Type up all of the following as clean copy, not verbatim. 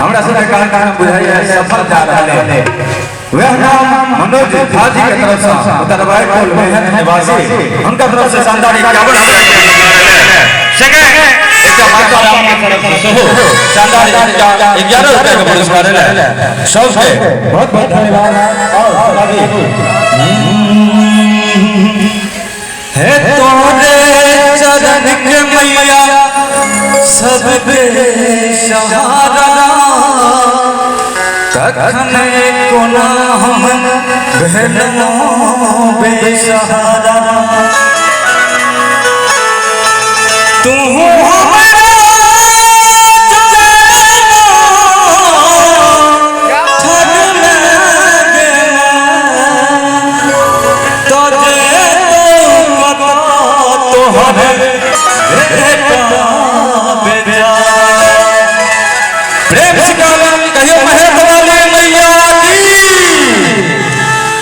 हमरा सबके कार्यक्रम बुझाइए सफल जा रहल है। वह नाम मनोज झाजी के तरफ से उत्तरवाई टोल मेहनत निवासी उनका तरफ से शानदार 51 सेकंड एक माता राम की तरफ से सहो शानदार 11 रुपए का पुरस्कार है। सबसे बहुत बहुत धन्यवाद। और है तोरे चरण के मैया सबके सहारा तखने कोना हम बहनों बेसहारा तू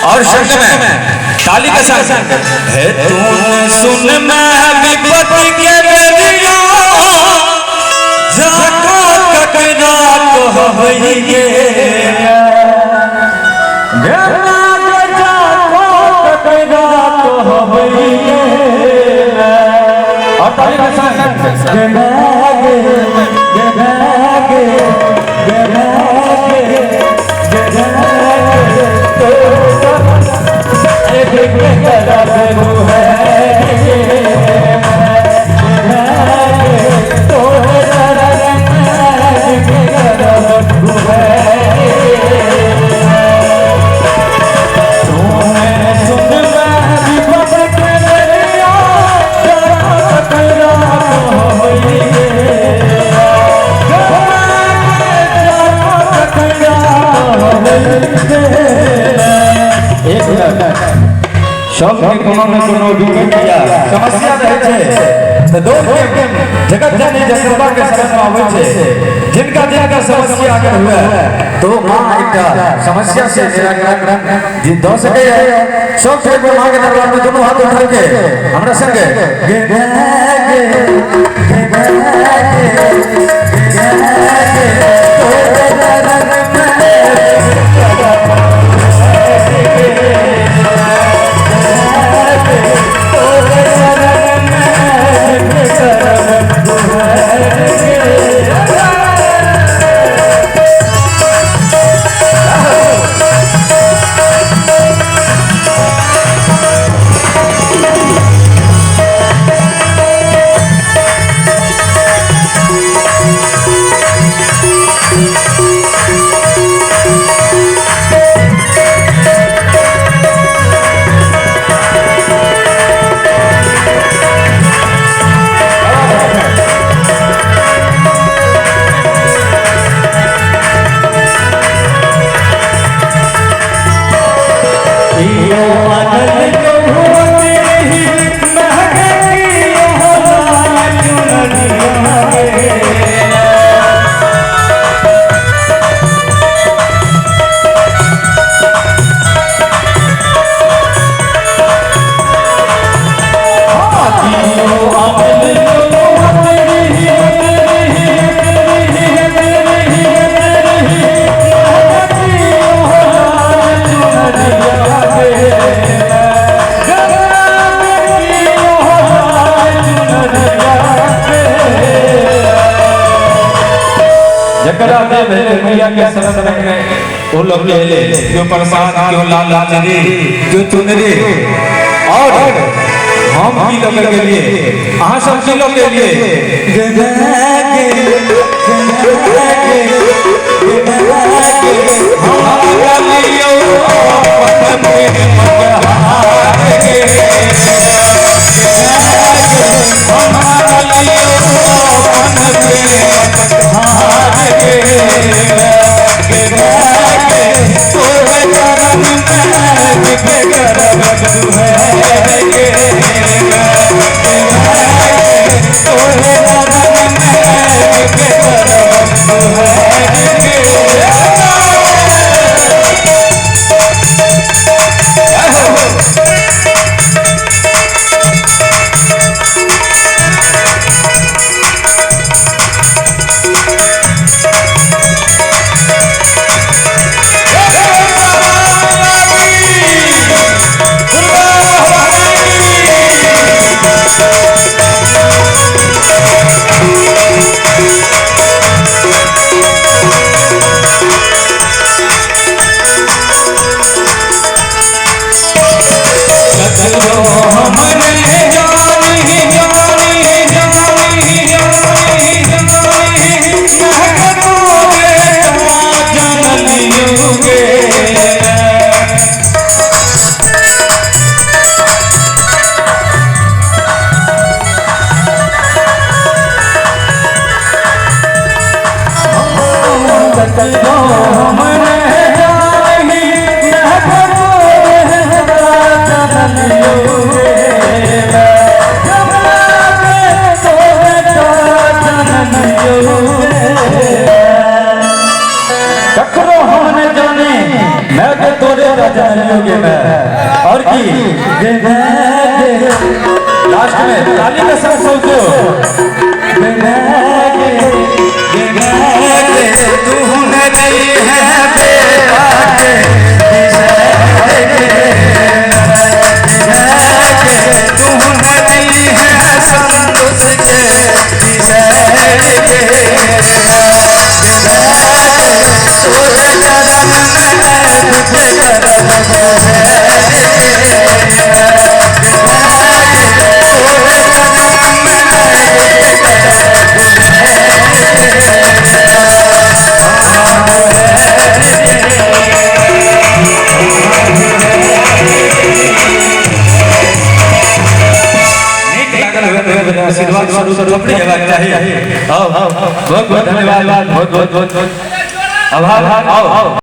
और शब्द में ताली के साथ है तूने सुन मैं विपत्ति के बेरिया जाको ककरा को होइए गना के जाको ककरा को होइए और ताली के साथ सब के कोनो न कोनो दुख किया समस्या रहे छे त दो जगत जाने जगदम्बा के शरण में आवे छे जिनका जिनका समस्या अगर हुआ तो मां एकटा समस्या से निराकरण जी दो सके सब से मां के दरबार में दोनों हाथ उठा के हमरा संगे मैया के शरण में वो लोग ले क्यों प्रसाद क्यों लाल चुनरी क्यों चुनरी और हम की लोग के लिए आहा सब की लोग के लिए तो सजनो हमने जानी मैं करो जनलियो रे जमना के तो जनलियो रे ककरो हमने जानी मैं के तोरे जनलियो के मैं और की लास्ट में ताली का साथ सोचो तूने नहीं है बेटा के तूने नहीं है संतोष के आशीर्वाद स्वरूप अपनी जगह चाहिए। बहुत बहुत धन्यवाद, बहुत बहुत आभार।